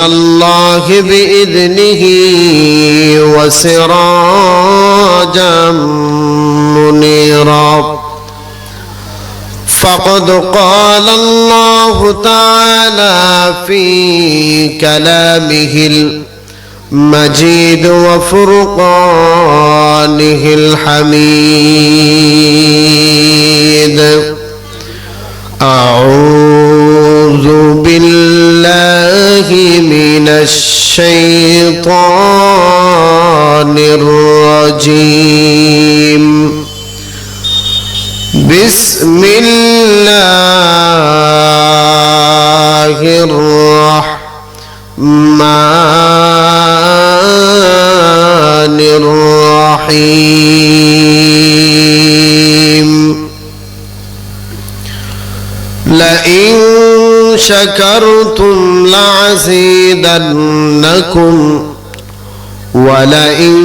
الله بإذنه وسراجا منيرا فقد قال الله تعالى في كلامه المجيد وفرقانه الحميد أعوذ بالله من الشيطان الرجيم بسم الله الرحمن الرحيم لئن شكرتم لأزيدنكم ولئن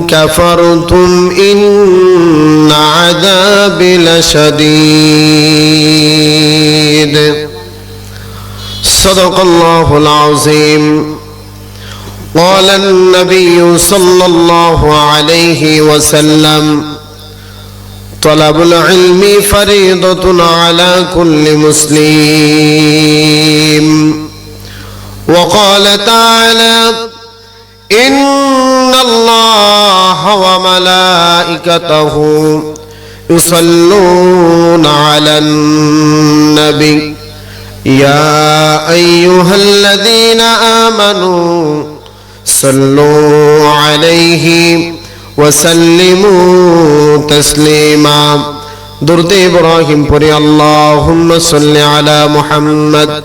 كفرتم إن عذابي لشديد صدق الله العظيم. قال النبي صلى الله عليه وسلم طلب العلم فريضة على كل مسلم. وقال تعالى إن الله وملائكته يصلون على النبي يا أيها الذين آمنوا صلوا عليه وسلموا تسليما. درود إبراهيم پڑھی اللهم صل على محمد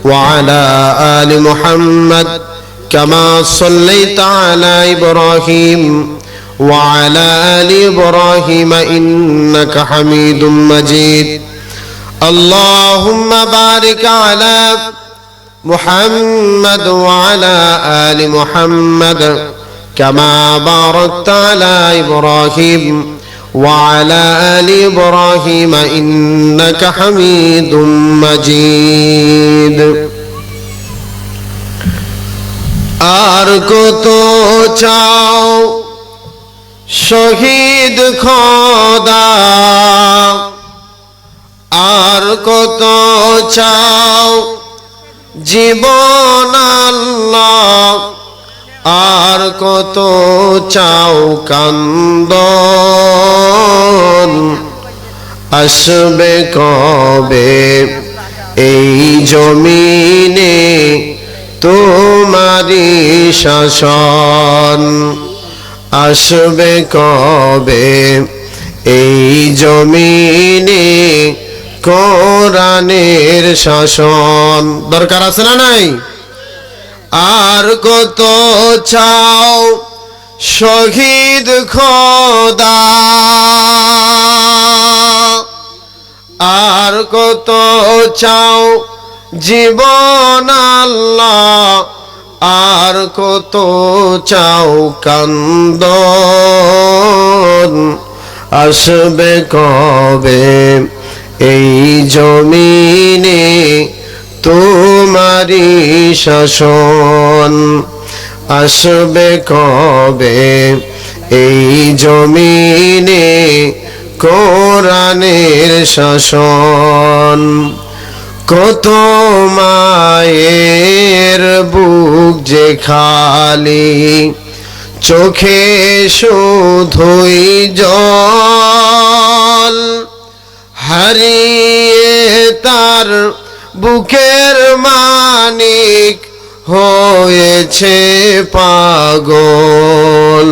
وعلى آل محمد كما صليت على إبراهيم وعلى آل إبراهيم إنك حميد مجيد. اللهم بارك على محمد وعلى آل محمد كما باركت على إبراهيم وعلى آل إبراهيم إنك حميد مجيد. আর কত চাও শহীদ খোদা, আর কত চাও জীবন আল্লাহ, আর কত চাও কান্দন, আসবে কবে এই জমিনে তোমারি শাসন, আসবে কবে এই জমিনে কোরআনের শাসন। দরকার আছে না নাই? আর কত চাও শহীদ খোদা, আর কত চাও জীবন আল্লাহ, আর কত চাও কান্দন, আসবে কবে এই জমিনে তোমারি শাসন, আসবে কবে এই জমিনে কোরআনের শাসন। কত মায়ের বুক যে খালি, চোখে শুধুই জল, হারিয়ে তার বুকের মানিক হয়েছে পাগল।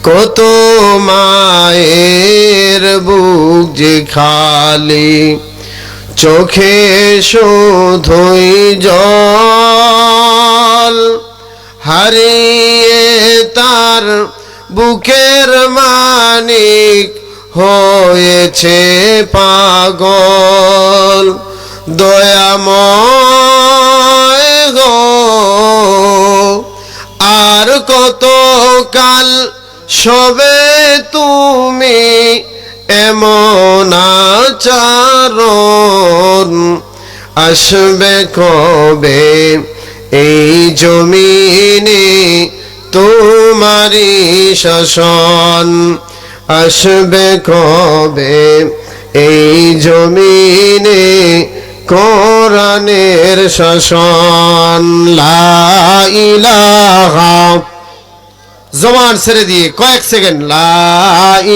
কত মায়ের বুক যে খালি, চোখে শুধুই জল, হারিয়ে তার বুকের মানিক হয়েছে পাগল। দয়াময় গো আর কত কাল সবে তুমি এমন আচরণ, আসবে কবে এই জমিনে তোমারি শাসন আসবে কবে এই জমিনে কোরআনের শাসন লা ইলাহা জবান ছেড়ে দিয়ে কয়েক সেকেন্ড লা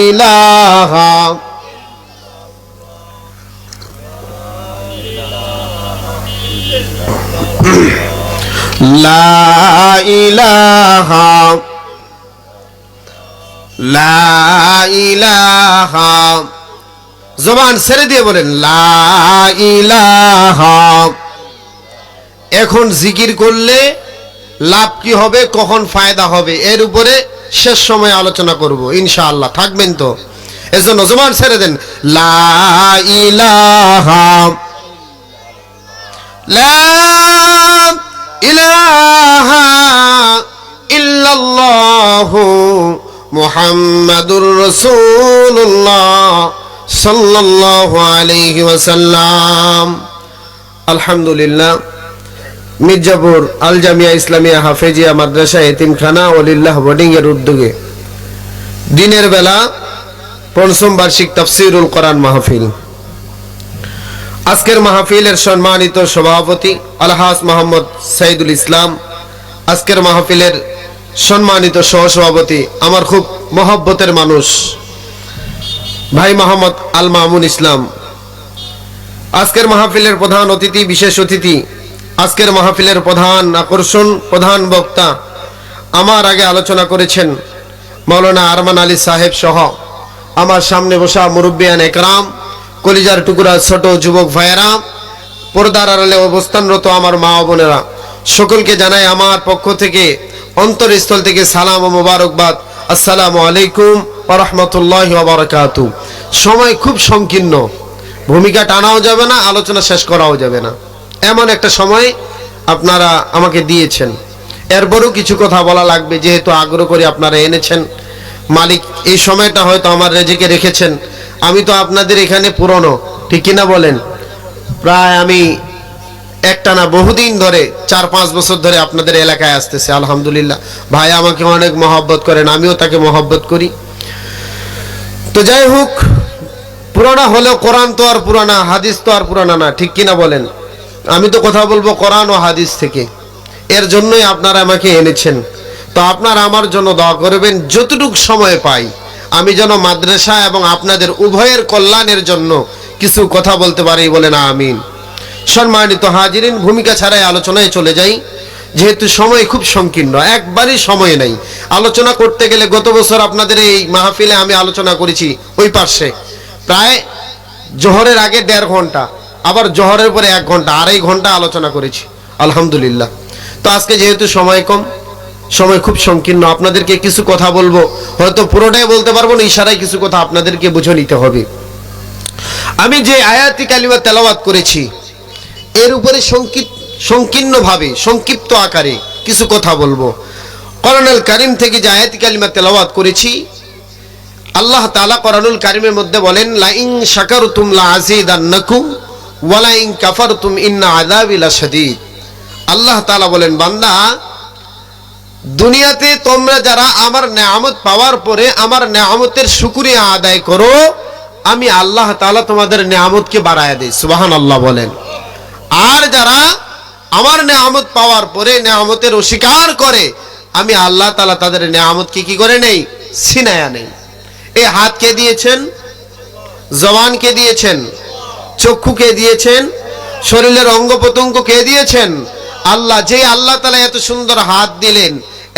ইলাহা লা ইলাহা লা ইলাহা জবান ছেড়ে দিয়ে বলেন লা ইলাহা। এখন জিকির করলে লাভ কি হবে, কখন ফায়দা হবে, এর উপরে শেষ সময় আলোচনা করব ইনশাআল্লাহ। থাকবেন তো? এজন্য জবান ছেড়ে দেন লা ইলাহা লা ইলাহা ইল্লাল্লাহু মুহাম্মাদুর রাসূলুল্লাহ সাল্লাল্লাহু আলাইহি ওয়াসাল্লাম। আলহামদুলিল্লাহ, মির্জাপুর আল জামিয়া ইসলামিয়া হাফেজিয়া মাদ্রাসা এতিমখানা ওলিল্লাহ বোর্ডিং এর উদ্যোগে দিনের বেলা পঞ্চম বার্ষিক তাফসীরুল কোরআন মাহফিল। আজকের মাহফিলের সম্মানিত সভাপতি আলহাজ মোহাম্মদ সাইদুল ইসলাম, আজকের মাহফিলের সম্মানিত সহসভাপতি আমার খুব মহব্বতের মানুষ ভাই মোহাম্মদ আল মামুন ইসলাম, আজকের মাহফিলের প্রধান অতিথি, বিশেষ অতিথি, আজকের মাহফিলের প্রধান আকর্ষণ, প্রধান বক্তা, আমার আগে আলোচনা করেছেন মাওলানা আরমান আলী সাহেব সহ আমার সামনে বসা মুরব্বিয়ান একরাম, কলিজার টুকরা ছোট যুবক ভাইয়েরা, পর্দার আড়ালে অবস্থানরত আমার মা ও বোনেরা, সকলকে জানাই আমার পক্ষ থেকে অন্তরস্থল থেকে সালাম ও মোবারকবাদ। আসসালামু আলাইকুম ওয়া রাহমাতুল্লাহি ওয়া বারাকাতুহু। সময় খুব সংকীর্ণ, ভূমিকা টানাও যাবে না, আলোচনা শেষ করাও যাবে না, এমন একটা সময় আপনারা আমাকে দিয়েছেন। এরপরও কিছু কথা বলা লাগবে, যেহেতু আগ্রহ করে আপনারা এনেছেন। মালিক এই সময়টা হয়তো আমার রেজেকে রেখেছেন। আমি তো আপনাদের এখানে পুরনো, ঠিক কিনা বলেন? প্রায় আমি একটানা বহুদিন ধরে 4-5 বছর ধরে আপনাদের এলাকায় আসতেছে। আলহামদুলিল্লাহ, ভাই আমাকে অনেক মহব্বত করেন, আমিও তাকে মহব্বত করি। তো যাই হোক, পুরানা হলেও কোরআন তো আর পুরানা, হাদিস তো আর পুরানা না, ঠিক কিনা বলেন? আমি তো কথা বলবো কোরআন ও হাদিস থেকে, এর জন্যই আপনারা আমাকে এনেছেন। তো আপনারা আমার জন্য দোয়া করবেন, যতটুকু সময় পাই আমি যেন মাদ্রাসা এবং আপনাদের উভয়ের কল্যাণের জন্য কিছু কথা বলতে পারি, বলেন আমিন। সম্মানিত হাজিরিন, ভূমিকা ছাড়াই আলোচনায় চলে যাই, যেহেতু সময় খুব সংকীর্ণ, একবারই সময় নেই। আলোচনা করতে গেলে গত বছর আপনাদের এই মাহফিলে আমি আলোচনা করেছি ওই পাশে প্রায় জোহরের আগে 1.5 ঘন্টা, আবার জোহরের পরে 1 ঘন্টা, 2.5 ঘন্টা আলোচনা করেছি আলহামদুলিল্লাহ। তো আজকে যেহেতু সময় কম, সময় খুব সংকীর্ণ, আপনাদেরকে কিছু কথা বলবো, হয়তো পুরোটাই বলতে পারবো না, ইশারায় কিছু কথা আপনাদেরকে বুঝে নিতে হবে। আমি যে আয়াতি কালিমা তেলাওয়াত করেছি এর উপরে সংকীর্ণভাবে সংক্ষিপ্ত আকারে কিছু কথা বলবো। কোরআনুল কারীম থেকে যে আয়াতি কালিমা তেলাওয়াত করেছি, আল্লাহ তাআলা কোরআনুল কারীমের মধ্যে বলেন লা ইন শাকারতুম লা আযীদান্নাকুম ওয়া লা ইন কাফারতুম ইন্না আযাবি লাশাদীদ। আল্লাহ তাআলা বলেন, বান্দা, দুনিয়াতে তোমরা যারা আমার নেয়ামত পাওয়ার পরে আমার নেয়ামতের শুকরিয়া আদায় করো, আমি আল্লাহ তাআলা তোমাদের নেয়ামতকে বাড়ায়া দেই। সুবহানাল্লাহ বলেন। আর যারা আমার নেয়ামত পাওয়ার পরে নেয়ামতের অস্বীকার করে, আমি আল্লাহ তাআলা তাদের নেয়ামতকে কি করে নেই? ছিনায়া নেই। এই হাত কে দিয়েছেন? জবান কে দিয়েছেন? চক্ষু কে দিয়েছেন? শরীরের অঙ্গ প্রত্যঙ্গ কে দিয়েছেন? আল্লাহ। যে আল্লাহ তাআলা এত সুন্দর হাত দিলেন,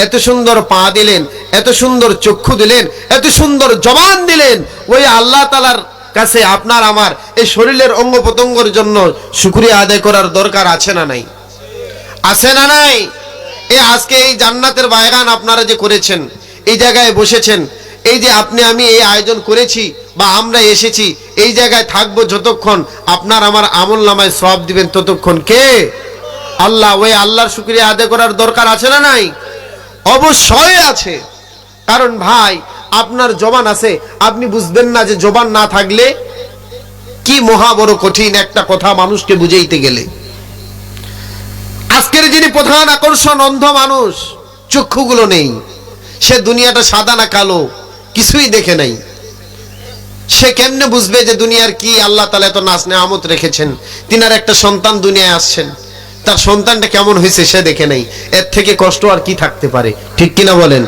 এত সুন্দর পা দিলেন, এত সুন্দর চক্ষু দিলেন, এত সুন্দর জবান দিলেন, ওই আল্লাহ তাআলার কাছে আপনার আমার এই শরীরের অঙ্গ প্রত্যঙ্গের জন্য শুকরিয়া আদায় করার দরকার আছে না নাই? আছে না নাই? এই আজকে এই জান্নাতের বাগান আপনারা যে করেছেন, এই জায়গায় বসেছেন, এই যে আপনি আমি এই আয়োজন করেছি বা আমরা এসেছি, এই জায়গায় থাকবো যতক্ষণ, আপনার আমার আমল নামায় সওয়াব দিবেন ততক্ষণ কে? আল্লাহ। ওই আল্লাহর শুকরিয়া আদায় করার দরকার আছে না নাই? অবশ্যই আছে। কারণ ভাই, আপনার জবান আছে, আপনি বুঝবেন না যে জবান না থাকলে কি মহা বড় কঠিন একটা কথা মানুষকে বুঝাইতে গেলে। আজকের যে যিনি প্রধান আকর্ষণ, অন্ধ মানুষ, চক্ষুগুলো নেই, সে দুনিয়াটা সাদা না কালো কিছুই দেখে নাই, সে কেমনে বুঝবে যে দুনিয়ার কি আল্লাহ তাআলা এত নাজ নেয়ামত রেখেছেন? তিনার একটা সন্তান দুনিয়ায় আসছেন, তার সন্তানটা কেমন হয়েছে সে দেখে নাই, এর থেকে কষ্ট আর কি থাকতে পারে? ঠিক কিনা বলেন?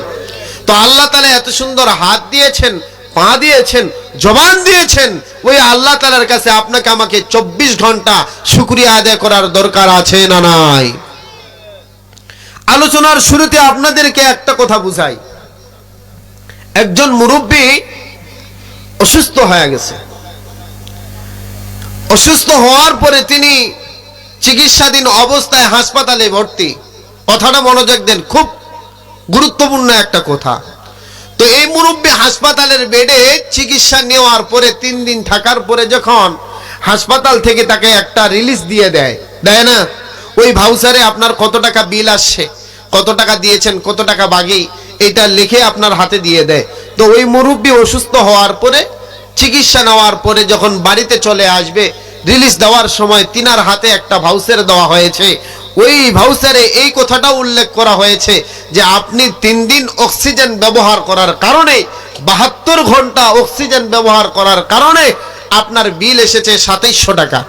তো আল্লাহ তাআলা এত সুন্দর হাত দিয়েছেন, পা দিয়েছেন, জবান দিয়েছেন, ওই আল্লাহ তাআলার কাছে আপনাকে আমাকে 24 ঘন্টা শুকরিয়া আদায় করার দরকার আছে না নাই? আলোচনার শুরুতে আপনাদেরকে একটা কথা বুঝাই। একজন মুরব্বী অসুস্থ হয়ে গেছে। অসুস্থ হওয়ার পরে তিনি চিকিৎসাধীন অবস্থায় হাসপাতালে ভর্তি। কথাটা মনোযোগ দেন, খুব গুরুত্বপূর্ণ একটা কথা। তো এই মুরব্বী হাসপাতালের বেডে চিকিৎসা নেওয়ার পরে 3 দিন থাকার পরে যখন হাসপাতাল থেকে তাকে একটা রিলিজ দিয়ে দেয় না, ওই ভাউচারে আপনার কত টাকা বিল আসছে, কত টাকা দিয়েছেন, কত টাকা বাকি, এটা লিখে আপনার হাতে দিয়ে দেয়। তো ওই মুরব্বী অসুস্থ হওয়ার পরে চিকিৎসা নেওয়ার পরে যখন বাড়িতে চলে আসবে, রিলিজ দেওয়ার সময় তিনার হাতে একটা ভাউচার দেওয়া হয়েছে। ওই ভাউচারে এই কথাটা উল্লেখ করা হয়েছে যে আপনি 3 দিন অক্সিজেন ব্যবহার করার কারণে, 72 ঘন্টা অক্সিজেন ব্যবহার করার কারণে আপনার বিল এসেছে 2700 টাকা।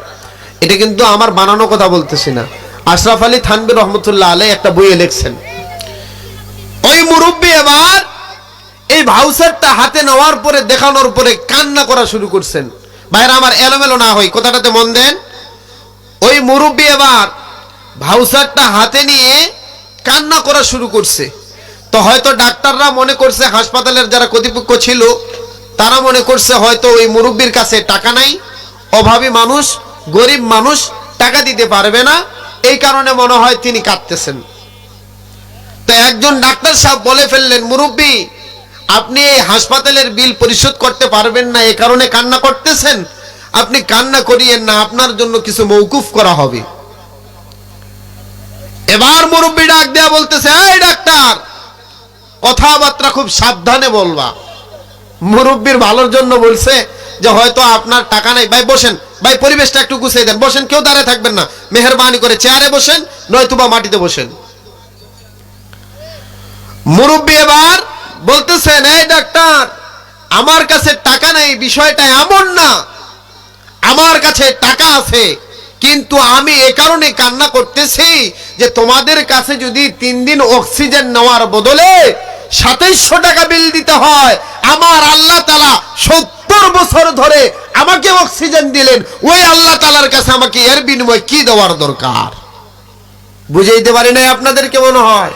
এটা কিন্তু আমার বানানো কথা বলতেছি না, আশরাফ আলী থানভী রহমতুল্লাহ আলাইহি একটা বইয়ে লিখছেন। ওই মুরব্বী এবার এই ভাউচারটা হাতে নেওয়ার পরে, দেখানোর পরে কান্না করা শুরু করছেন। ভাইরা আমার, এলোমেলো না হয় কথাটাতে মন দেন। ওই মুরব্বী এবার ভাউচারটা হাতে নিয়ে কান্না করা শুরু করছে। তো হয়তো ডাক্তাররা মনে করছে, হাসপাতালের যারা কর্তৃপক্ষ ছিল তারা মনে করছে হয়তো ওই মুরব্বীর কাছে টাকা নাই, অভাবী মানুষ, গরিব মানুষ, টাকা দিতে পারবে না, এই কারণে মনে হয় তিনি কাঁদতেছেন। তো একজন ডাক্তার সাহেব বলে ফেললেন, মুরব্বী আপনি এই হাসপাতালের বিল পরিশোধ করতে পারবেন না, এই কারণে কান্না করতেছেন, আপনি কান্না করিয়েন না, আপনার জন্য কিছু মওকুফ করা হবে। এবার মুরব্বী ডাক দেয়া বলতেছে, এই ডাক্তার, কথাবার্তা খুব সাবধানে বলবা। মুরব্বীর ভালোর জন্য বলছে যে হয়তো আপনার টাকা নাই। ভাই বসেন, ভাই পরিবেশটা একটু গুছিয়ে দেন, বসেন, কেউ দাঁড়িয়ে থাকবেন না, মেহেরবানি করে চেয়ারে বসেন, নয়তোবা মাটিতে বসেন। মুরব্বী এবার বলতেছেন, এই ডাক্তার, আমার কাছে টাকা নাই, বিষয়টা এমন না, আমার কাছে টাকা আছে, কিন্তু আমি এই কারণে কান্না করতেছি যে তোমাদের কাছে যদি 3 দিন অক্সিজেন নেওয়ার বদলে 2700 টাকা বিল দিতে হয়, আমার আল্লাহ তাআলা 70 বছর ধরে আমাকে অক্সিজেন দিলেন, ওই আল্লাহ তাআলার কাছে আমাকে এর বিনিময়ে কি দেওয়ার দরকার? বুঝাইতে পারি নাই আপনাদেরকে মনে হয়?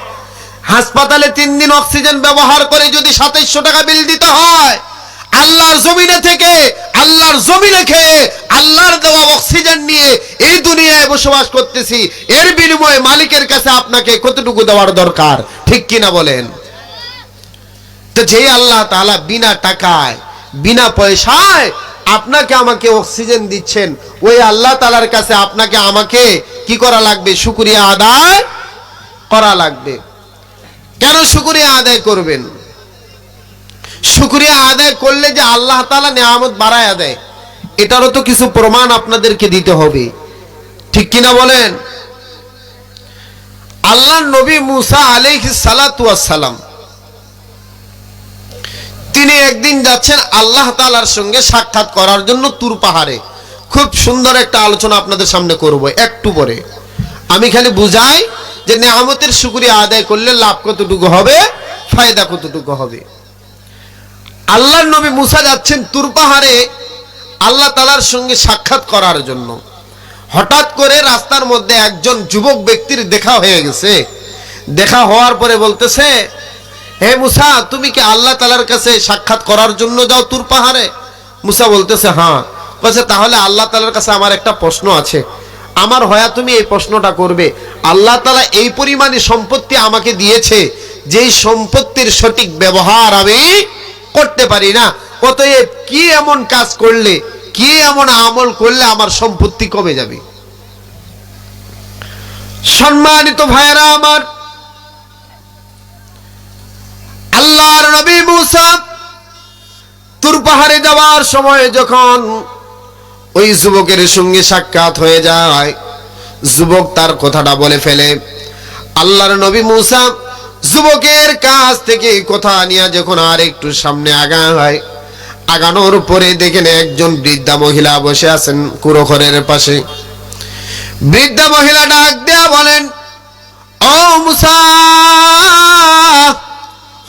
হাসপাতালে 3 দিন অক্সিজেন ব্যবহার করে যদি 2700 টাকা বিল দিতে হয়, আল্লাহর জমিনে থেকে, আল্লাহর জমিনে খেয়ে, আল্লাহর দেওয়া অক্সিজেন নিয়ে এই দুনিয়ায় বসবাস করতেছি, এর বিনিময়ে মালিকের কাছে আপনাকে কতটুকু দেওয়ার দরকার? ঠিক কিনা বলেন? তো যে আল্লাহ তাআলা বিনা টাকায়, বিনা পয়সায় আপনাকে আমাকে অক্সিজেন দিচ্ছেন, ওই আল্লাহ তাআলার কাছে আপনাকে আমাকে কি করা লাগবে? শুকরিয়া আদায় করা লাগবে। কেন শুকরিয়া আদায় করবেন? শুকরিয়া আদায় করলে যে আল্লাহ তাআলা নিয়ামত বাড়ায়া দেয়, এটারও তো কিছু প্রমাণ আপনাদেরকে দিতে হবে। ঠিক কিনা বলেন? আল্লাহর নবী মুসা আলাইহিস সালাতু ওয়াস সালাম, তিনি একদিন যাচ্ছেন আল্লাহ তাআলার সঙ্গে সাক্ষাৎ করার জন্য তুর পাহাড়ে। খুব সুন্দর একটা আলোচনা আপনাদের সামনে করব একটু পরে। আমি খালি বুঝাই যে নিয়ামতের শুকরিয়া আদায় করলে লাভ কতটুকু হবে, ফায়দা কতটুকু হবে। আল্লাহর নবী মুসা যাচ্ছেন তুর পাহাড়ে আল্লাহ তাআলার সঙ্গে সাক্ষাৎ করার জন্য। হঠাৎ করে রাস্তার মধ্যে একজন যুবক ব্যক্তির দেখা হয়ে গেছে। দেখা হওয়ার পরে বলতেছে, হে মুসা, তুমি কি আল্লাহ তাআলার কাছে সাক্ষাৎ করার জন্য যাও তুর পাহাড়ে? মুসা বলতেছে, হ্যাঁ। বলছে, তাহলে আল্লাহ তাআলার কাছে আমার একটা প্রশ্ন আছে, আমার হয়া তুমি এই প্রশ্নটা করবে। আল্লাহ তাআলা এই পরিমাণে সম্পত্তি আমাকে দিয়েছে, যেই সম্পত্তির সঠিক ব্যবহার আমি করতে পারি না, অতএব কি এমন কাজ করলে, কি এমন আমল করলে আমার সম্পত্তি কমে যাবে? সম্মানিত ভাইরা আমার, আল্লাহর নবী মুসা তুর পাহাড়ে যাওয়ার সময় যখন ওই যুবকের সঙ্গে সাক্ষাৎ হয়ে যায়, যুবক তার কথাটা বলে ফেলে, আল্লাহর নবী মুসা যুবকের কাছ থেকে কথা নিয়ে যখন আর একটু সামনে আগায়, আগানোর পরে দেখেন একজন বৃদ্ধা মহিলা বসে আছেন কুরখরের পাশে। বৃদ্ধা মহিলা ডাক দেয়া বলেন, ও মুসা,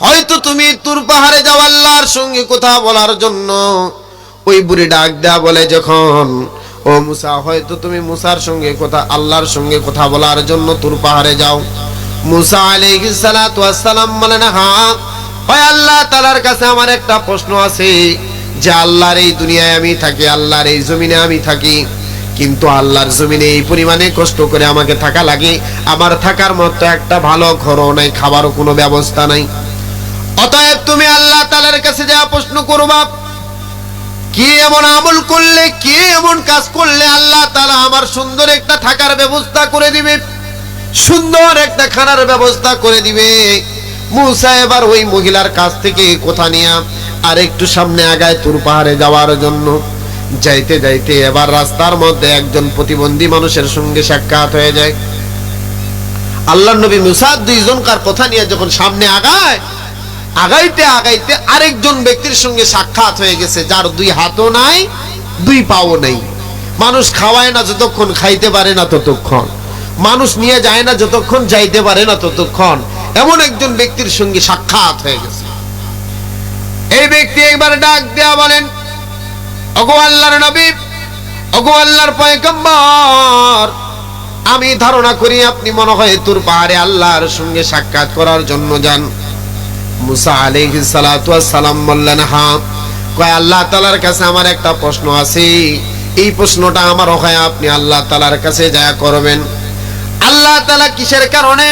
হয়তো তুমি তুর পাহাড়ে যাও আল্লাহর সঙ্গে কথা বলার জন্য। ওই বুড়ি ডাক দেয়া বলে যখন, ও মুসা, হয়তো তুমি মুসার সঙ্গে আল্লাহর সঙ্গে কথা বলার জন্য তুর পাহাড়ে যাও। মুসা আলাইহিস সালাতু ওয়াস সালাম বলেন, হ্যাঁ, হয় আল্লাহ তাআলার কাছে আমার একটা প্রশ্ন আছে যে আল্লাহর এই দুনিয়ায় আমি থাকি, আল্লাহর এই জমিনে আমি থাকি, কিন্তু আল্লাহর জমিনে এই পরিমাণে কষ্ট করে আমাকে থাকা লাগে, আমার থাকার মতো একটা ভালো ঘরও নাই, খাবারও কোনো ব্যবস্থা নাই। অতএব তুমি আল্লাহ তাআলার কাছে যা প্রশ্ন করবা, কি এমন আমল করলে, কি এমন কাজ করলে আল্লাহ তাআলা আমার সুন্দর একটা থাকার ব্যবস্থা করে দিবে, সুন্দর একটা খানার ব্যবস্থা করে দিবে। মুসা এবার ওই মহিলার কাছ থেকে কথা নিয়ে আর একটু সামনে আগায় তুর পাহাড়ে যাওয়ার জন্য। যাইতে যাইতে এবার রাস্তার মধ্যে একজন প্রতিবন্ধী মানুষের সঙ্গে সাক্ষাৎ হয়ে যায়। আল্লাহর নবী মুসা দুইজনকার কথা নিয়ে যখন সামনে আগায়, আগাইতে আগাইতে আরেকজন ব্যক্তির সঙ্গে সাক্ষাৎ হয়ে গেছে, যার দুই হাতও নাই, দুই পাও নেই। মানুষ খাওয়ায় না যতক্ষণ, খাইতে পারে না ততক্ষণ, মানুষ নিয়ে যায় না যতক্ষণ, যাইতে পারে না ততক্ষণ, এমন একজন ব্যক্তির সঙ্গে সাক্ষাৎ হয়ে গেছে। এই ব্যক্তি একবার ডাক দেয়া বলেন, ওগো আল্লাহর নবী, ওগো আল্লাহর পয়গম্বর, আমি ধারণা করি আপনি মনে হয় তুর পাহাড়ে আল্লাহর সঙ্গে সাক্ষাৎ করার জন্য যান। মুসা আলাইহিস সালাতু ওয়াস সালাম বললেন, হ্যাঁ। কয়, আল্লাহ তাআলার কাছে আমার একটা প্রশ্ন আছে, এই প্রশ্নটা আমার হয় আপনি আল্লাহ তাআলার কাছে যা করবেন। আল্লাহ তাআলা কিসের কারণে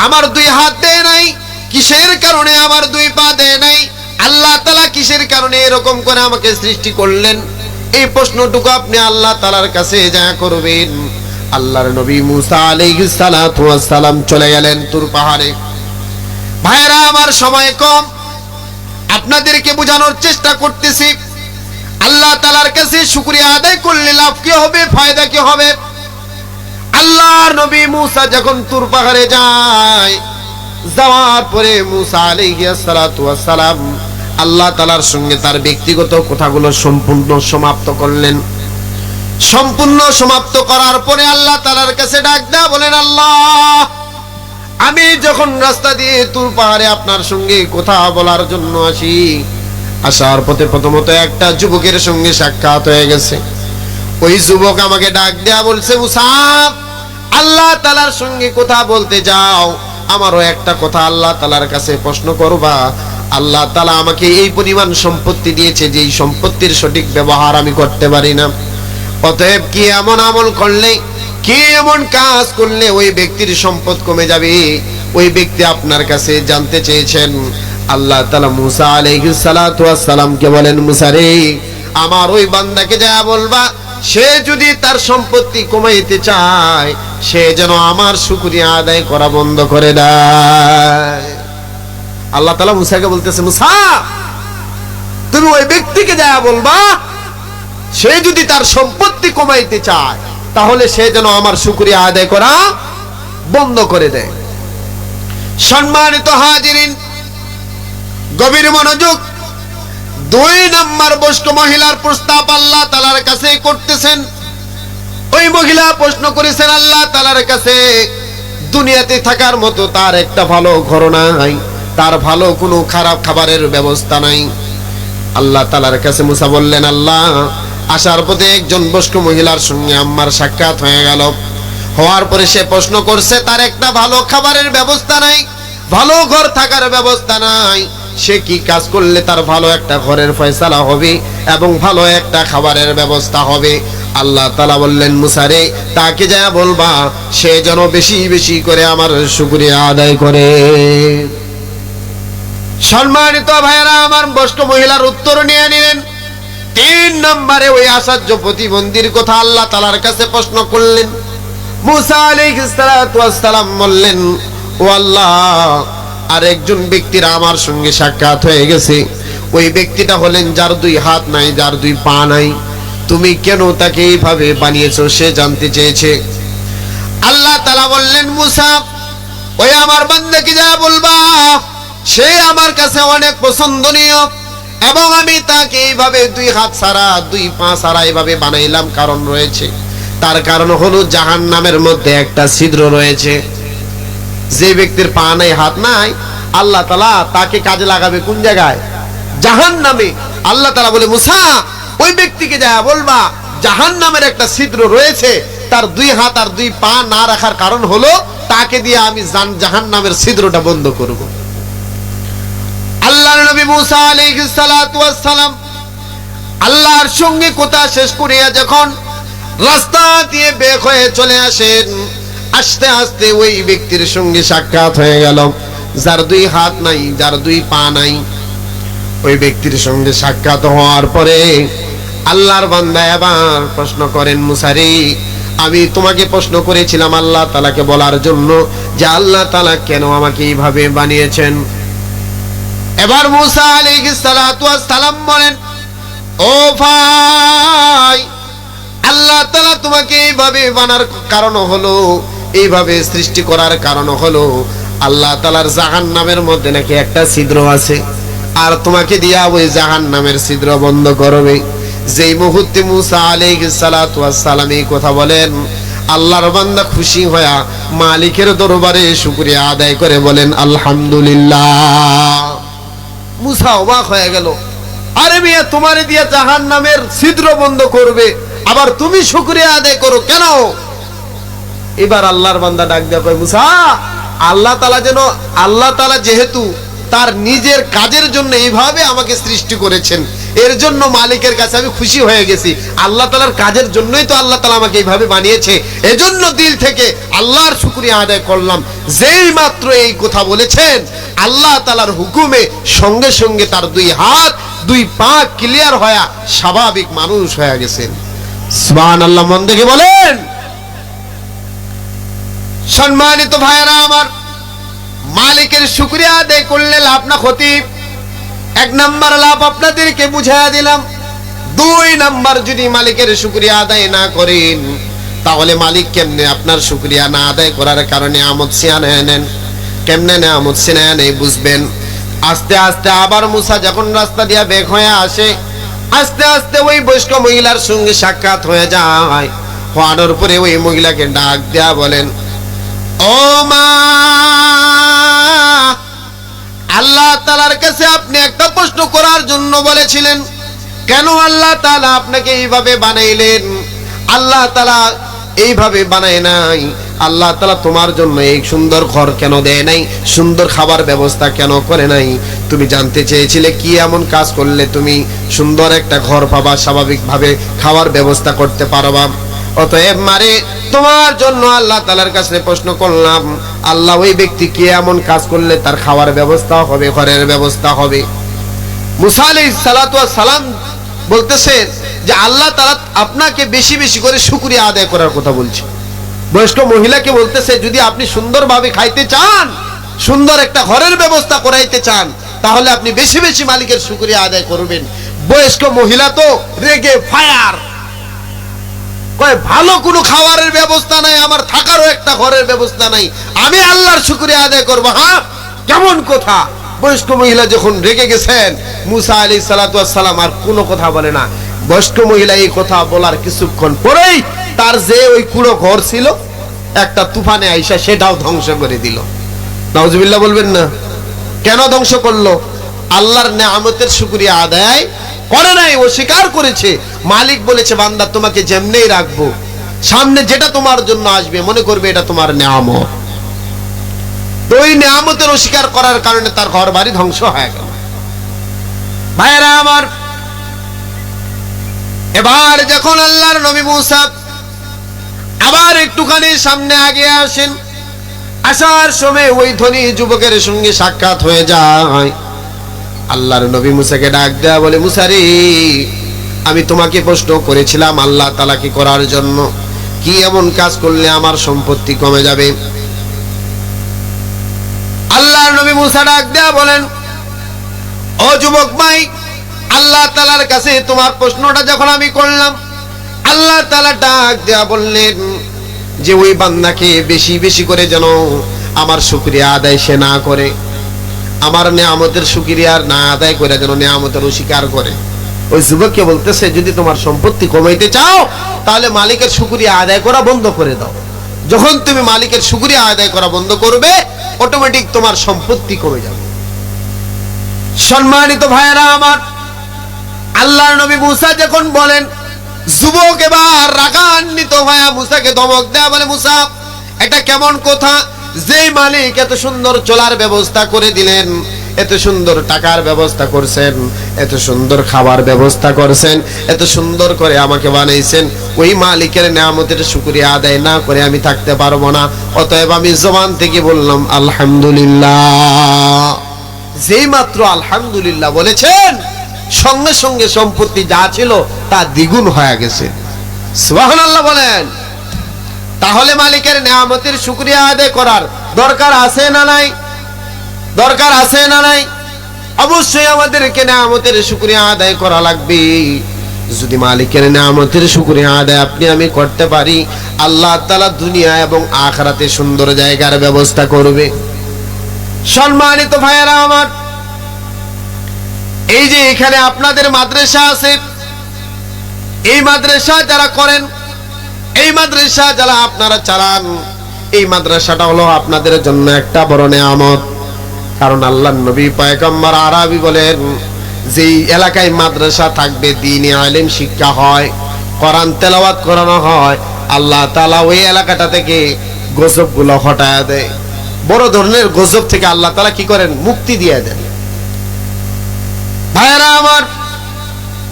আমার দুই হাত দেয় নাই, কিসের কারণে আমার দুই পা দেয় নাই, আল্লাহ তাআলা কিসের কারণে এরকম করে আমাকে সৃষ্টি করলেন, এই প্রশ্নটুকু আপনি আল্লাহ তাআলার কাছে যা করবেন। আল্লাহর নবী মুসা আলাইহিস সালাতু ওয়াস সালাম চলে গেলেন তুর পাহাড়ে। ভাইরা আমার, সময় কম, আপনাদেরকে বোঝানোর চেষ্টা করতেছি। আল্লাহ তাআলার কাছে শুকরিয়া আদায় করলে লাভ কি হবে, ফায়দা কি হবে? আল্লাহর নবী মুসা যখন তুর পাহাড়ে যায়, যাওয়ার পরে মুসা আলাইহিস সালাতু ওয়াস সালাম আল্লাহ তাআলার সঙ্গে তার ব্যক্তিগত কথাগুলো সম্পূর্ণ সমাপ্ত করলেন। সম্পূর্ণ সমাপ্ত করার পরে আল্লাহ তাআলার কাছে ডাক দেয়া বলেন, আল্লাহ, আমি যখন রাস্তা দিয়ে তুর পাহাড়ে আপনার সঙ্গে কথা বলার জন্য আসি, আসার পথে প্রথমত একটা যুবকের সঙ্গে সাক্ষাৎ হয়ে গেছে। ওই যুবক আমাকে ডাক দেয়া বলছে, মুসা, আল্লাহ তাআলার সঙ্গে কথা বলতে যাও, আমারও একটা কথা আল্লাহ তাআলার কাছে প্রশ্ন করবা। আল্লাহ তাআলা আমাকে এই পরিমাণ সম্পত্তি দিয়েছে যে এই সম্পত্তির সঠিক ব্যবহার আমি করতে পারি না। অতএব কি এমন আমল করলে, কি এমন কাজ করলে ওই ব্যক্তির সম্পদ কমে যাবে, ওই ব্যক্তি আপনার কাছে জানতে চেয়েছেন। আল্লাহ তাআলা মুসা আলাইহিস সালাতু ওয়াস সালামকে বলেন, মুসা রে, আমার ওই বান্দাকে যা বলবা, সে যদি তার সম্পত্তি কমাইতে চায়, সে যেন আমার শুকরিয়া আদায় করা বন্ধ করে দেয়। আল্লাহ তাআলা মুসাকে বলতেছে, মুসা, তুমি ওই ব্যক্তিকে যা বলবা, সে যদি তার সম্পত্তি কমাইতে চায়, তাহলে সে যেন আমার শুকরিয়া আদায় করা বন্ধ করে দেয়। সম্মানিত হাজিরিন, গভীর মনোযোগ। 2 নম্বর বয়স্ক মহিলার প্রস্তাব আল্লাহ তাআলার কাছে করতেছেন। ওই মহিলা প্রশ্ন করেছেন আল্লাহ তাআলার কাছে, দুনিয়াতে থাকার মতো তার একটা ভালো ঘর নাই, তার ভালো কোনো খারাপ খাবারের ব্যবস্থা নাই। আল্লাহ তাআলার কাছে মুসা বললেন, আল্লাহ, আসার পথে একজন বয়স্ক মহিলার সঙ্গে আমার সাক্ষাৎ হয়ে গেল। হওয়ার পরে সে প্রশ্ন করছে, তার একটা ভালো খাবারের ব্যবস্থা নাই, ভালো ঘর থাকার ব্যবস্থা নাই, সে কি কাজ করলে তার ভালো একটা ঘরের ফয়সালা হবে এবং ভালো একটা খাবারের ব্যবস্থা হবে? আল্লাহ তাআলা বললেন, মুসা রে, তাকে যা বলবা, সে যেন বেশি বেশি করে আমার শুকরিয়া আদায় করে। সম্মানিত ভাইরা আমার, বয়স্ক মহিলার উত্তর নিয়ে নিলেন। 3 নম্বরে ওই আসাধ্য প্রতিবন্ধীর কথা আল্লাহ তাআলার কাছে প্রশ্ন করলেন। মুসা আলাইহিস সালাতু ওয়াস সালাম বললেন, ও আল্লাহ, আরেকজন ব্যক্তির আমার সঙ্গে সাক্ষাৎ হয়ে গেছে। ওই ব্যক্তিটা হলেন যার 2 হাত নাই, যার 2 পা নাই। তুমি কেন তাকে এইভাবে বানিয়েছো, সে জানতে চেয়েছে। আল্লাহ তাআলা বললেন, মুসা, ওই আমার বান্দাকে যা বলবা, সে আমার কাছে অনেক পছন্দনীয় এবং আমি তাকে এইভাবে দুই হাত ছাড়া দুই পা ছাড়া এইভাবে বানাইলাম। কারণ রয়েছে, তার কারণ হলো জাহান্নামের মধ্যে একটা ছিদ্র রয়েছে। যে ব্যক্তির পা নাই হাত নাই, আল্লাহ তাআলা তাকে কাজে লাগাবে কোন জায়গায়? জাহান্নামে। আল্লাহ তাআলা বলে, মুসা ওই ব্যক্তিকে যা বলবা জাহান্নামের একটা ছিদ্র রয়েছে, তার দুই হাত আর দুই পা না রাখার কারণ হলো তাকে দিয়ে আমি জাহান্নামের ছিদ্রটা বন্ধ করব। আল্লাহর নবী মুসা আলাইহিস সালাতু ওয়াস সালাম আল্লাহর সঙ্গে কথা শেষ করিয়া যখন রাস্তা দিয়ে বের হয়ে চলে আসেন, আস্তে আস্তে ওই ব্যক্তির সঙ্গে সাক্ষাৎ হয়ে গেল, যার দুই হাত নাই, যার দুই পা নাই। ওই ব্যক্তির সঙ্গে সাক্ষাৎ হওয়ার পরে আল্লাহর বান্দা এবার প্রশ্ন করেন, মুসা রে, আমি তোমাকে প্রশ্ন করেছিলাম আল্লাহ তাআলাকে বলার জন্য যে আল্লাহ তাআলা কেন আমাকে এইভাবে বানিয়েছেন। এবার মুসা আলাইহিস সালাতু ওয়াস সালাম বলেন, ও ভাই, আল্লাহ তাআলা তোমাকে এইভাবে বানার কারণ হলো, এইভাবে সৃষ্টি করার কারণ হলো আল্লাহ তাআলার জাহান্নামের মধ্যে নাকি একটা ছিদ্র আছে, আর তোমাকে দিয়া ওই জাহান্নামের ছিদ্র বন্ধ করবে। যেই মুহূর্তে মুসা আলাইহিস সালাতু ওয়াস সালাম এই কথা বলেন, আল্লাহর বান্দা খুশি হয়ে মালিকের দরবারে শুকরিয়া আদায় করে বলেন আলহামদুলিল্লাহ। মুসা অবাক হয়ে গেল, আরে মিয়া, তোমারে দিয়া জাহান্নামের ছিদ্র বন্ধ করবে, আবার তুমি শুকরিয়া আদায় করো কেন? এবার আল্লাহর বান্দা ডাক দেয়া কয়, মুসা, আল্লাহ তাআলা যেহেতু তার নিজের কাজের জন্য এইভাবে আমাকে সৃষ্টি করেছেন, এর জন্য মালিকের কাছে আমি খুশি হয়ে গেছি। আল্লাহ তাআলার কাজের জন্যই তো আল্লাহ তাআলা আমাকে এইভাবে বানিয়েছে, এজন্য দিল থেকে আল্লাহর শুকরিয়া আদায় করলাম। যেই মাত্র এই কথা বলেছেন, আল্লাহ তাআলার হুকুমে সঙ্গে সঙ্গে তার দুই হাত দুই পা ক্লিয়ার হয়ে স্বাভাবিক মানুষ হয়ে গেছেন। সুবহানাল্লাহ। মন দেখে বলেন। সম্মানিত ভাইরা আমার, মালিকের শুকরিয়া আদায় করলে লাভ না ক্ষতি? এক নাম্বার লাভ আপনাদেরকে বুঝাইয়া দিলাম। দুই নাম্বার, যদি মালিকের শুকরিয়া আদায় না করেন, তাহলে মালিক কেমনে আপনার শুকরিয়া না আদায় করার কারণে আমদ সিয়ানা নেন, কেমনে নেয়ামত সিনায়া নেই বুঝবেন। আস্তে আস্তে আবার মুসা যখন রাস্তা দিয়া বের হয়ে আসে, আস্তে আস্তে ওই বয়স্ক মহিলার সঙ্গে সাক্ষাৎ হয়ে যায়। হওয়ার পরে ওই মহিলাকে ডাক দেয়া বলেন, ও মা, আল্লাহ তাআলার কাছে আপনি একটা প্রশ্ন করার জন্য বলেছিলেন, কেন আল্লাহ তাআলা আপনাকে এইভাবে বানাইলেন? আল্লাহ তাআলা এইভাবে বানায় নাই। আল্লাহ তাআলা তোমার জন্য এই সুন্দর ঘর কেন দেয় নাই, সুন্দর খাবার ব্যবস্থা কেন করে নাই? তুমি জানতে চেয়েছিলে কি এমন কাজ করলে তুমি সুন্দর একটা ঘর পাবা, স্বাভাবিকভাবে খাওয়ার ব্যবস্থা করতে পারবা। অতএব মারে, তোমার জন্য আল্লাহ তাআলার কাছে প্রশ্ন করলাম, আল্লাহ ওই ব্যক্তি কি এমন কাজ করলে তার খাওয়ার ব্যবস্থা হবে, ঘরের ব্যবস্থা হবে? মুসা আলাইহিস সালাতু ওয়াস সালাম বলতেছেন যে আল্লাহ তাআলা আপনাকে বেশি বেশি করে শুকরিয়া আদায় করার কথা বলছে। বয়স্ক মহিলাকে বলতেছে, যদি আপনি সুন্দরভাবে খাইতে চান, সুন্দর একটা ঘরের ব্যবস্থা করাইতে চান, তাহলে আপনি বেশি বেশি মালিকের শুকরিয়া আদায় করবেন। বয়স্ক মহিলা তো রেগে ফায়ার, কয় ভালো কোনো খাবারের ব্যবস্থা নাই, আমার থাকারও একটা ঘরের ব্যবস্থা নাই, আমি আল্লাহর শুকরিয়া আদায় করবো? হ্যাঁ, কেমন কথা? বয়স্ক মহিলা যখন রেগে গেছেন, মুসা আলাইহিস সালাতু ওয়াস সালাম আর কোনো কথা বলে না। বয়স্ক মহিলা এই কথা বলার কিছুক্ষণ পরেই তার যে ওই কুড়ো ঘর ছিল, একটা তুফানে আইসা সেটাও ধ্বংস করে দিল। নাউজুবিল্লাহ বলবেন না? কেন ধ্বংস করলো? আল্লাহর নেয়ামতের শুকরিয়া আদায় করে নাই, অস্বীকার করেছে। মালিক বলেছে, বান্দা তোমাকে যেমনেই রাখবো, সামনে যেটা তোমার জন্য আসবে মনে করবে এটা তোমার নেয়ামত। তো ওই নেয়ামতের অস্বীকার করার কারণে তার ঘর বাড়ি ধ্বংস হয়ে গেল। ভাইরা আমার, এবার যখন আল্লাহর নবী মুসা আবার একটুখানি সামনে আগে আসেন, আসার সময় ওই ধনী যুবকের সঙ্গে সাক্ষাৎ হয়ে যায়। আল্লাহর নবী মুসাকে ডাক দেয়া বলে, মুসা রে, আমি তোমাকে প্রশ্ন করেছিলাম আল্লাহ তাআলা কি করার জন্য, কি এমন কাজ করলে আমার সম্পত্তি কমে যাবে? আল্লাহর নবী মুসা ডাক দেয়া বলেন, ও যুবক ভাই, আল্লাহ তাআলার কাছে তোমার প্রশ্নটা যখন আমি করলাম, আল্লাহ তাআলা ডাক দেয়া বললেন যে ওই বান্দাকে বেশি বেশি করে যেন আমার শুকরিয়া আদায় সে না করে, আমার নিয়ামতের শুকরিয়া না আদায় করে যেন নিয়ামতের অস্বীকার করে। ওই যুবককে বলতেছে, যদি তোমার সম্পত্তি কমাইতে চাও তাহলে মালিকের শুকরিয়া আদায় করা বন্ধ করে দাও। যখন তুমি মালিকের শুকরিয়া আদায় করা বন্ধ করবে, অটোমেটিক তোমার সম্পত্তি কমে যাবে। সম্মানিত ভাইয়েরা আমার, আল্লাহর নবী মুসা যখন বলেন, যুবক এবার রাগান্বিত হয়ে মুসাকে ধমক দেয়া বলে, মুসা এটা কেমন কথা, যেই মালিক এত সুন্দর চলার ব্যবস্থা করে দিলেন, এত সুন্দর টাকার ব্যবস্থা করছেন, এত সুন্দর খাবার ব্যবস্থা করছেন, এত সুন্দর করে আমাকে বানাইছেন, ওই মালিকের নিয়ামতের শুকরিয়া আদায় না করে আমি থাকতে পারবো না। অতএব আমি জবান থেকে বললাম আলহামদুলিল্লাহ। যেই মাত্র আলহামদুলিল্লাহ বলেছেন, সঙ্গে সঙ্গে সম্পত্তি যা ছিল তা দ্বিগুণ হয়ে গেছে। সুবহানাল্লাহ বলেন। তাহলে মালিকের নিয়ামতের শুকরিয়া আদায় করার দরকার আছে না নাই? দরকার আছে না নাই? অবশ্যই আমাদেরকে নিয়ামতের শুকরিয়া আদায় করা লাগবে। যদি মালিকের নিয়ামতের শুকরিয়া আদায় আপনি আমি করতে পারি, আল্লাহ তাআলা দুনিয়া এবং আখিরাতে সুন্দর জায়গার ব্যবস্থা করবে। সম্মানিত ভাইয়েরা আমার, এই যে এখানে আপনাদের মাদ্রাসা আছে, এই মাদ্রাসা যারা করেন, এই মাদ্রাসা যারা আপনারা চালান, এই মাদ্রাসাটা হলো আপনাদের জন্য একটা বড় নিয়ামত। কারণ আল্লাহর নবী পয়গম্বর আরবি বলেন, যেই এলাকায় মাদ্রাসা থাকবে, দ্বীনি ইলম শিক্ষা হয়, কোরআন তেলাওয়াত করানো হয়, আল্লাহ তাআলা ওই এলাকাটা থেকে গজবগুলো হটায়া দেয়। বড় ধরনের গজব থেকে আল্লাহ তাআলা কি করেন? মুক্তি দিয়ে দেন। ভাইরা আমার,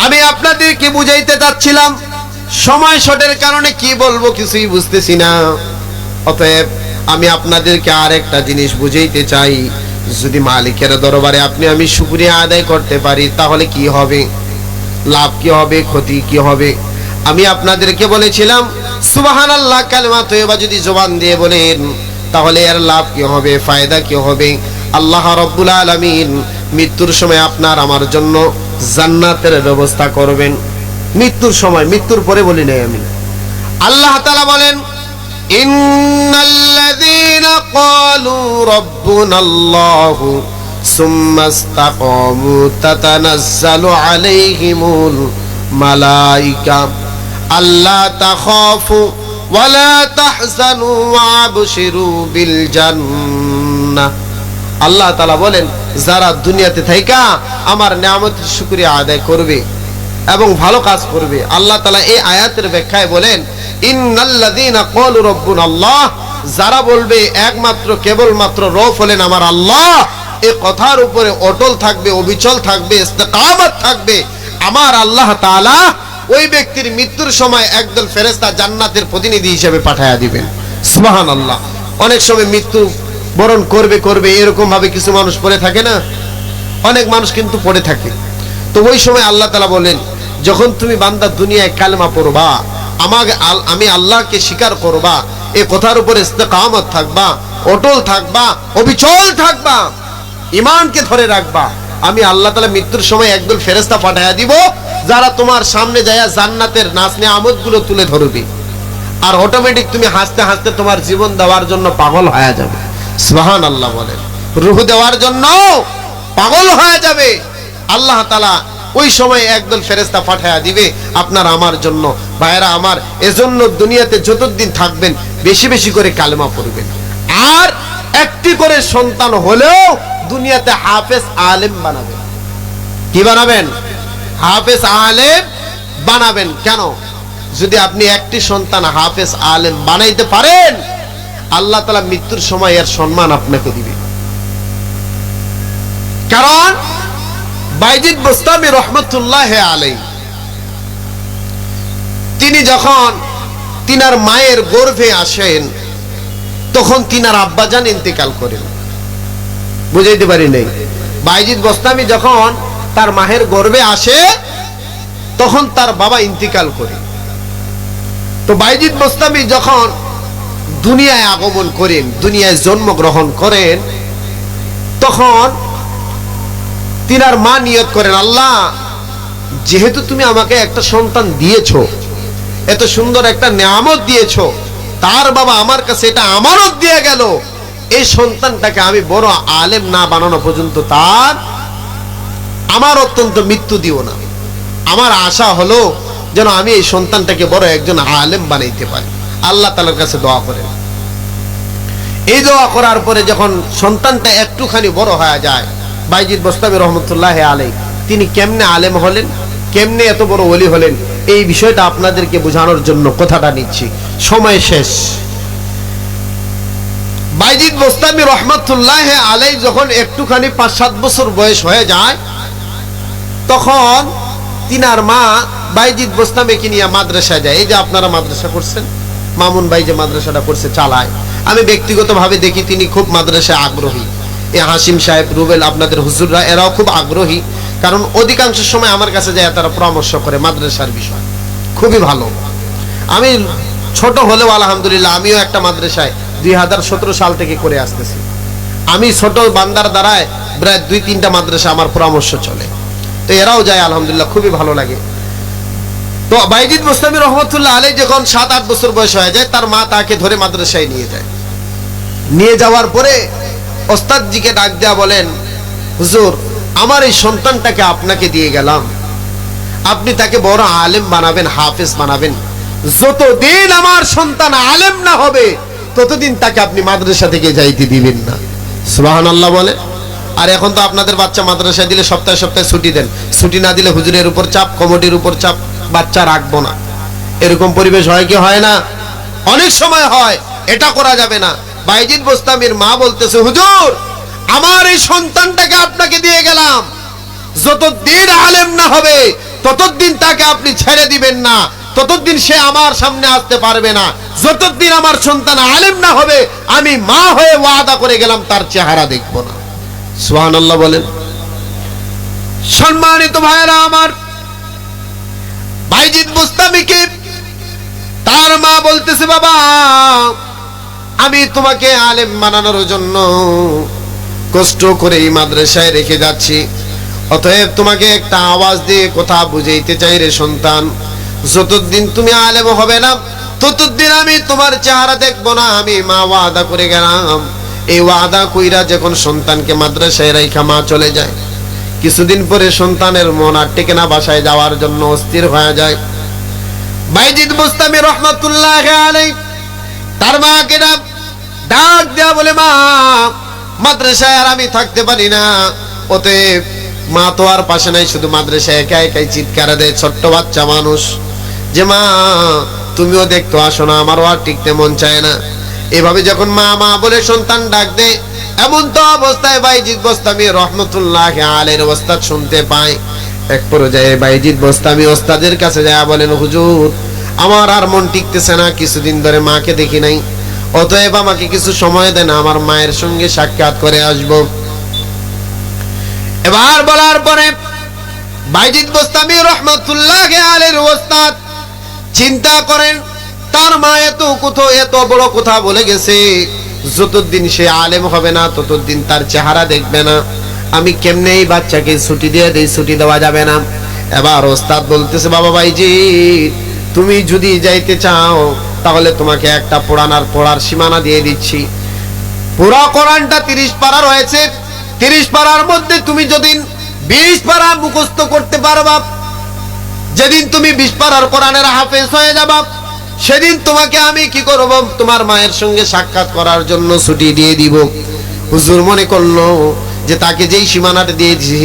আমি আপনাদেরকে বুঝাইতে চাচ্ছিলাম, সময় শর্টের কারণে কি বলবো কিছুই বুঝতেছি না। অতএব আমি আপনাদেরকে আরেকটা জিনিস বুঝাইতে চাই, যদি মালিকের দরবারে আপনি আমি শুকরিয়া আদায় করতে পারি, তাহলে কি হবে, লাভ কি হবে, ক্ষতি কি হবে। আমি আপনাদেরকে বলেছিলাম, সুবহানাল্লাহ কালেমা তয়্যিবা যদি জবান দিয়ে বলেন, তাহলে এর লাভ কি হবে, ফায়দা কি হবে। আল্লাহ রাব্বুল আলামিন মৃত্যুর সময় আপনার আমার জন্য জান্নাতের ব্যবস্থা করবেন। মৃত্যুর সময়, মৃত্যুর পরে বলি নাই আমি। আল্লাহ তাআলা বলেন, ইন্নাল্লাযীনা ক্বালু রাব্বুনাল্লাহু সুম্মা ইসতাকামু তাতানাজ্জালু আলাইহিমুল মালায়েকা আল্লা তাখাফু ওয়া লা তাহজানু ওয়াবশিরু বিল জান্নাহ। আল্লাহ তাআলা বলেন, যারা দুনিয়াতে থাইকা আমার নিয়ামতের শুকরিয়া আদায় করবে এবং ভালো কাজ করবে, আল্লাহ তাআলা এই আয়াতের ব্যাখ্যায় বলেন, ইন্নাল্লাযীনা ক্বালু রাব্বুনাল্লাহ, যারা বলবে একমাত্র কেবলমাত্র রব হলেন আমার আল্লাহ, এই কথার উপরে অটল থাকবে, অবিচল থাকবে, ইস্তেকামত থাকবে, আমার আল্লাহ তাআলা ওই ব্যক্তির মৃত্যুর সময় একদল ফেরেশতা জান্নাতের প্রতিনিধি হিসেবে পাঠায়া দিবেন। সুবহানাল্লাহ। অনেক সময় মৃত্যু বরণ করবে এরকম ভাবে কিছু মানুষ পড়ে থাকে না, অনেক মানুষ কিন্তু পড়ে থাকে। তো ওই সময় আল্লাহ তাআলা বলেন, যখন তুমি বান্দা দুনিয়ায় কালেমা পড়বা, আমি আল্লাহকে স্বীকার করবা, এই কথার উপরে ইস্তেকামত থাকবা, অটল থাকবা, অবিচল থাকবা, ঈমানকে ধরে রাখবা, আমি আল্লাহ তাআলা মৃত্যুর সময় একদল ফেরেশতা পাঠায়া দিব, যারা তোমার সামনে যায় জান্নাতের নাজ নিয়ামতগুলো তুলে ধরবে। আর অটোমেটিক তুমি হাসতে হাসতে তোমার জীবন দেওয়ার জন্য পাগল হয়ে যাবে। সুবহানাল্লাহ বলেন। রূহ দেওয়ার জন্য পাগল হয়ে যাবে। আল্লাহ তাআলা ওই সময় একদল ফেরেশতা পাঠায়া দিবে আপনার আমার জন্য। ভাইরা আমার, এজন্য দুনিয়াতে যতদিন থাকবেন বেশি বেশি করে কালেমা পড়বেন। আর একটি করে সন্তান হলেও দুনিয়াতে হাফেজ আলেম বানাবেন। কি বানাবেন? হাফেজ আলেম বানাবেন। কেন? যদি আপনি একটি সন্তান হাফেজ আলেম বানাইতে পারেন, আল্লাহ তাআলা মৃত্যুর সময় এর সম্মান আপনাকে দিবে। কারণ বাইজিদ বুস্তামি রহমতুল্লাহ আলাইহি, তিনি যখন তিনার মায়ের গর্ভে আসেন, তখন তিনার আব্বাজান ইন্তেকাল করেন। বুঝাইতে পারি নাই? বাইজিদ বুস্তামি যখন তার মায়ের গর্ভে আসে, তখন তার বাবা ইন্তেকাল করে। তো বাইজিদ বুস্তামি যখন দুনিয়ায় আগমন করেন, দুনিয়ায় জন্মগ্রহণ করেন, তখন তিনার মা নিয়ত করেন, আল্লাহ, যেহেতু তুমি আমাকে একটা সন্তান দিয়েছো, এত সুন্দর একটা নিয়ামত দিয়েছো, তার বাবা আমার কাছে এটা আমানত দিয়ে গেল, এই সন্তানটাকে আমি বড় আলেম না বানানো পর্যন্ত আমার অত্যন্ত মৃত্যু দিও না। আমার আশা হলো যেন আমি এই সন্তানটাকে বড় একজন আলেম বানাইতে পারি। আল্লাহ তাআলার কাছে দোয়া করেন। এই দোয়া করার পরে যখন সন্তানটা একটুখানি বড় হয়ে যায়, বাইজিদ বোস্তামি রহমতুল্লাহ আলাইহি তিনি কেমনে আলেম হলেন, কেমনে এত বড় ওলি হলেন, এই বিষয়টা আপনাদেরকে বোঝানোর জন্য কথাটা নিচ্ছি। সময় শেষ। বাইজিদ বোস্তামি রহমতুল্লাহ আলাইহি যখন একটুখানি 5-7 বছর বয়স হয়ে যায়, তখন তিনার মা বাইজিদ বোস্তামিকে নিয়ে মাদ্রাসায় যায়। এই যে আপনারা মাদ্রাসা করছেন, মামুন ভাই যে মাদ্রাসাটা করছে চালায়, আমি ব্যক্তিগতভাবে দেখি তিনি খুব মাদ্রাসায় আগ্রহী। এই হাসিম সাহেব, রুবেল, আপনাদের হুজুররা এরাও খুব আগ্রহী, কারণ অধিকাংশ সময় আমার কাছে যায় তারা পরামর্শ করে মাদ্রাসার বিষয়। খুবই ভালো। আমি ছোট হলেও আলহামদুলিল্লাহ আমিও একটা মাদ্রাসায় 2017 সাল থেকে করে আসতেছি। আমি ছোট বান্দার দ্বারায় প্রায় 2-3টা মাদ্রাসা আমার পরামর্শ চলে, তো এরাও যায় আলহামদুলিল্লাহ, খুবই ভালো লাগে। তো বাইজিদ বোস্তামি রহমতুল্লাহ আলাইহি যখন 7-8 বছর বয়স হয়ে যায়, তার মা তাকে ধরে মাদ্রাসায় নিয়ে যায়। নিয়ে যাওয়ার পরে ওস্তাদজিকে ডাক দেয়া বলেন, হুজুর আমার এই সন্তানটাকে আপনাকে দিয়ে গেলাম, আপনি তাকে বড় আলেম বানাবেন, হাফেজ বানাবেন। যতদিন আমার সন্তান আলেম না হবে ততদিন তাকে আপনি মাদ্রাসা থেকে যাইতে দিবেন না। সুবহানাল্লাহ বলে। আর এখন তো আপনাদের বাচ্চা মাদ্রাসায় দিলে সপ্তাহে সপ্তাহে ছুটি দেন, ছুটি না দিলে হুজুরের উপর চাপ, কমিটির উপর চাপ, বাচ্চা রাখবো না। এরকম পরিবেশ হয় কি হয় না? অনেক সময় হয়। এটা করা যাবে না। বাইজিদ বোস্তামির মা বলতেছে, হুজুর আমার এই সন্তানটাকে আপনাকে দিয়ে গেলাম, যতদিন আলেম না হবে ততদিন তাকে আপনি ছেড়ে দিবেন না, ততদিন সে আমার সামনে আসতে পারবে না। যতদিন আমার সন্তান আলেম না হবে আমি মা হয়ে ওয়াদা করে গেলাম তার চেহারা দেখব না। সুবহানাল্লাহ বলেন। সম্মানিত ভাইরা আমার, বাইজিদ বোস্তামিকে তার মা বলতেছে, বাবা আমি তোমাকে আলেম বানানোর জন্য কষ্ট করে এই মাদ্রাসায় রেখে যাচ্ছি, অতএব তোমাকে একটা আওয়াজ দিয়ে কথা বুঝাইতে চাই রে সন্তান, যতদিন তুমি আলেম হবে না ততদিন আমি তোমার চেহারা দেখবো না। আমি মা ওয়াদা করে গেলাম। এই ওয়াদা কইরা যখন সন্তানকে মাদ্রাসায় রাইখা মা চলে যায়, কিছুদিন পরে সন্তানের মন আর টেকে না, বাসায় যাওয়ার জন্য অস্থির হয়ে যায়। বাইজিদ বোস্তামি রহমতুল্লাহ আলাইহি তার মাকে ডাক দেয়া বলে, মা মাদ্রাসায় আর আমি থাকতে পারি না। অতএব মা তো আর পাশে নাই, শুধু মাদ্রাসায় একা একাই চিৎকার দেয়, ছোট্ট বাচ্চা মানুষ, যে মা তুমিও দেখতো আসো না, আমারও আর টিকতে মন চায় না। এভাবে যখন মা মা বলে সন্তান ডাক দেয়, এমন তো অবস্থায় বাইজিদ বোস্তামি রহমতুল্লাহ আলাইহির ওস্তাদ শুনতে পায়। এক পর্যায়ে বাইজিদ বোস্তামি ওস্তাদের কাছে যায় বলেন, হুজুর আমার আর মন টিকতেছে না, কিছুদিন ধরে মাকে দেখি নাই, অতএব আমাকে কিছু সময় দেন, আমার মায়ের সঙ্গে সাক্ষাৎ করে আসব। এবার বলার পরে বাইজিদ বোস্তামি রহমতুল্লাহ আলাইহির ওস্তাদ চিন্তা করেন, তার মা এত বড় কথা বলে গেছে, যতদিন সে আলেম হবে না ততদিন তার চেহারা দেখবে না, আমি কেমনে এই বাচ্চাকে ছুটি দিয়ে দেই? ছুটি দেওয়া যাবে না। এবার ওস্তাদ বলতেছে, বাবা বাইজিদ তুমি যদি যাইতে চাও তাহলে তোমাকে একটা পড়ার সীমানা দিয়ে দিচ্ছি। পুরা কোরআনটা 30 পারা রয়েছে, 30 পারার মধ্যে তুমি যদি 20 পারা মুখস্থ করতে পারবা, যেদিন তুমি 20 পারার কোরআনের হাফেজ হয়ে যাবা, সেদিন তোমাকে আমি কি করব? তোমার মায়ের সঙ্গে সাক্ষাৎ করার জন্য ছুটি দিয়ে দিব। হুজুর মনে করলো যে তাকে যেই সীমানাটা দিয়েছি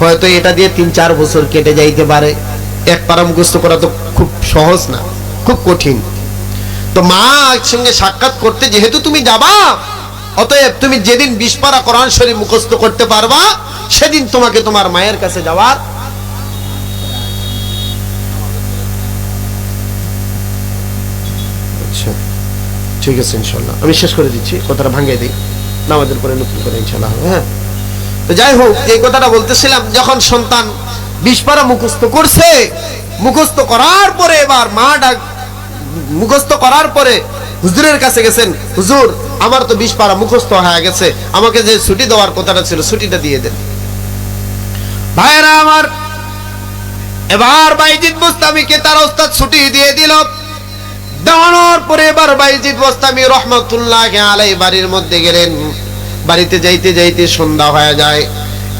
হয়তো এটা দিয়ে 3-4 বছর কেটে যাইতে পারে। এক পারা মুখস্থ করা তো খুব সহজ না, খুব কঠিন। তো মার সঙ্গে সাক্ষাৎ করতে যেহেতু তুমি যাবা, অতএব তুমি যেদিন 20 পারা কোরআন শরীফ মুখস্থ করতে পারবা সেদিন তোমাকে তোমার মায়ের কাছে যাওয়ার। আচ্ছা ঠিক আছে, ইনশাআল্লাহ আমি শেষ করে দিচ্ছি, কথাটা ভাঙিয়ে দিই, নামাজের পরে নতুন করে ইনশাআল্লাহ। হ্যাঁ, তো যাই হোক, এই কথাটা বলতেছিলাম, যখন সন্তান 20 পারা মুখস্থ করছে, মুখস্থ করার পরে এবার মা মুখস্থ করার পরে হুজুরের কাছে গেছেন, হুজুর আমার তো 20 পারা মুখস্থ হয়ে গেছে, আমাকে যে ছুটি দেওয়ার কথাটা ছিল ছুটিটা দিয়ে দেন। ভাইরা আমার, এবার বাইজিদ বোস্তামিকে তার ওস্তাদ ছুটি দিয়ে দিল। দেওয়ানোর পরে এবার বাইজিদ বোস্তামি রহমাতুল্লাহি আলাইহি বাড়ির মধ্যে গেলেন। বাড়িতে যাইতে যাইতে সন্ধ্যা হয়ে যায়।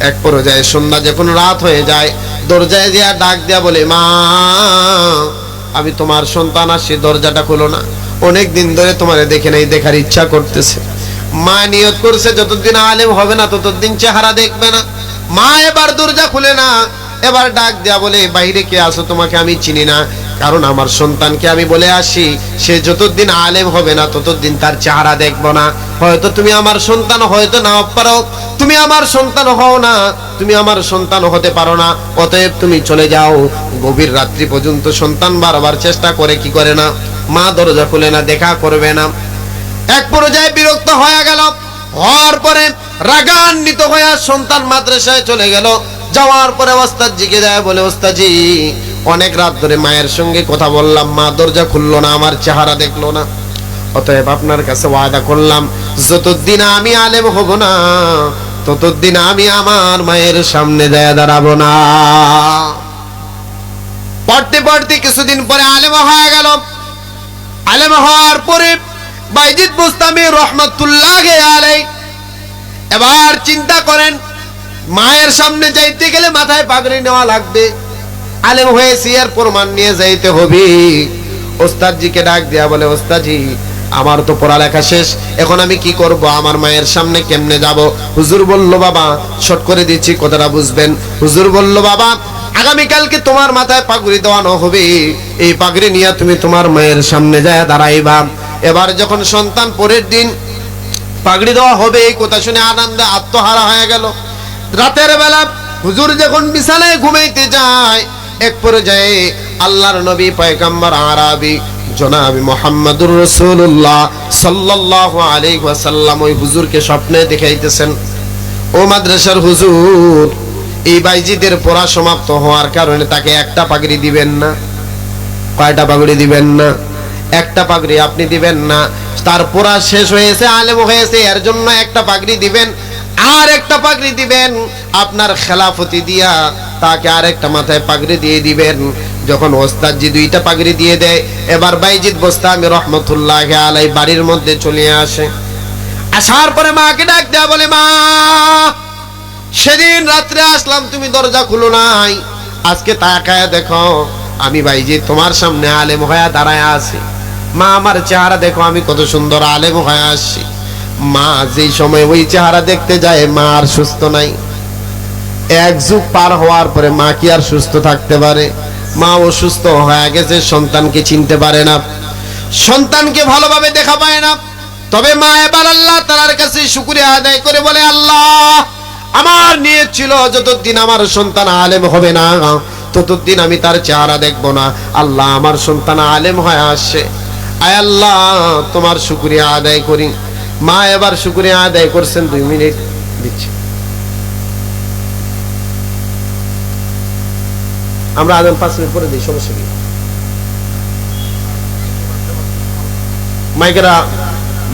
এক পর্যায়ে সন্ধ্যা যখন রাত হয়ে যায়, দরজায় দিয়া ডাক দিয়া বলে, মা আমি তোমার সন্তান আসছি, দরজাটা খুলো না, অনেক দিন ধরে তোমারে দেখে নাই, দেখার ইচ্ছা করতেছে। মা নিয়ত করছে যতদিন আলেম হবে না ততদিন চেহারা দেখবে না। মা এবার দরজা খুলে না, এবার ডাক দেয়া বলে, বাইরে কে আসো, তোমাকে আমি চিনি না, কারণ আমার সন্তানকে আমি বলে আসি সে যতদিন আলেম হবে না ততদিন তার চেহারা দেখবো না। হয়তো তুমি আমার সন্তান, হয়তো নাও পারো, তুমি আমার সন্তান হও না, তুমি আমার সন্তান হতে পারো না, অতএব তুমি চলে যাও। গভীর রাত্রি পর্যন্ত সন্তান বারবার চেষ্টা করে, কি করে না, মা দরজা খুলে না, দেখা করবে না। এক পর্যায়ে বিরক্ত হয়ে গেল। হওয়ার পরে রাগান্বিত হয়ে সন্তান মাদ্রাসায় চলে গেল। যাওয়ার পরে ওস্তাদজিকে যায়, বলে, ওস্তাদজি অনেক রাত ধরে মায়ের সঙ্গে কথা বললাম, মা দরজা খুললো না, আমার চেহারা দেখলো না, অতএব আপনার কাছে ওয়াদা করলাম যতদিন আমি আলেম হব না ততদিন আমি আমার মায়ের সামনে যায় দাঁড়াবো না। পড়তে পড়তে কিছুদিন পরে আলেম হয়ে গেল। আলেম হওয়ার পরে বাইজিদ বোস্তামি রহমাতুল্লাহি আলাইহি এবার চিন্তা করেন, মায়ের সামনে যাইতে গেলে মাথায় পাগড়ি নেওয়া লাগবে, আলেম হয়েছি এর প্রমাণ নিয়ে যাইতে হবে। ওস্তাদজিকে ডাক দেয়া বলে, ওস্তাদজি আমার তো পড়ালেখা শেষ, এখন আমি কি করব, আমার মায়ের সামনে কেমনে যাব? হুজুর বলল, বাবা শর্ট করে দিচ্ছি, কথাটা বুঝবেন। হুজুর বলল, বাবা আগামীকালকে তোমার মাথায় পাগড়ি দেওয়ানো হবে, এই পাগড়ি নিয়ে তুমি তোমার মায়ের সামনে যায় দাঁড়াইবা। এবার যখন সন্তান পরের দিন পাগড়ি দেওয়া হবে, এই কথা শুনে আনন্দে আত্মহারা হয়ে গেল। রাতের বেলা হুজুর যখন বিছানায় ঘুমাইতে যায়, এক পর্যায়ে আল্লাহর নবী পয়গম্বর আরবি জনাবি মুহাম্মদুর রাসূলুল্লাহ সাল্লাল্লাহু আলাইহি ওয়াসাল্লাম ওই হুজুরকে স্বপ্নে দেখাইতেছেন, ও মাদ্রাসার হুজুর, এই বাইজিদের পড়া সমাপ্ত হওয়ার কারণে তাকে একটা পাগড়ি দিবেন না। কয়টা পাগড়ি দিবেন না? একটা পাগড়ি আপনি দিবেন না, তার পড়া শেষ হয়েছে, আলেম হয়েছে, এর জন্য একটা পাগড়ি দিবেন। আর একটা পাগড়ি দিবেন আপনার খেলাফতি দিয়া, তাকে আরেকটা মাথায় পাগড়ি দিয়ে দিবেন। যখন ওস্তাদজি দুইটা পাগড়ি দিয়ে দেয়, এবার বাইজিদ বোস্তামি রহমাতুল্লাহি আলাইহি বাড়ির মধ্যে চলে আসে। আসার পরে মাকে ডাক দেয়া বলে, মা সেদিন রাত্রে আসলাম, তুমি দরজা খুলো নাই, আজকে তাকায় দেখো আমি বাইজিদ তোমার সামনে আলেম হয়ে দাঁড়ায় আছি। মা আমার চেহারা দেখো, আমি কত সুন্দর আলেম হয়ে আসছি। মা যেই সময় ওই চেহারা দেখতে যায়, মা আর সুস্থ নাই। এক যুগ পার হওয়ার পরে মা কি আর সুস্থ থাকতে পারে? মা অসুস্থ হয়ে গেছে, সন্তানকে চিনতে পারে না, সন্তানকে ভালোভাবে দেখা পায় না। তবে মা এবার আল্লাহ তাআলার কাছে শুকরিয়া আদায় করে বলে, আল্লাহ আমার নিয়ত ছিল যতদিন আমার সন্তান আলেম হবে না ততদিন আমি তার চেহারা দেখব না। আল্লাহ আমার সন্তান আলেম হয়ে আসছে, আয় আল্লাহ তোমার শুকরিয়া আদায় করি। মা এবার শুকরিয়া আদায় করছেন। 2 মিনিট দিচ্ছি, আমরা আজান 5 মিনিট পরে দিই, সমস্যা কি? মাইকেরা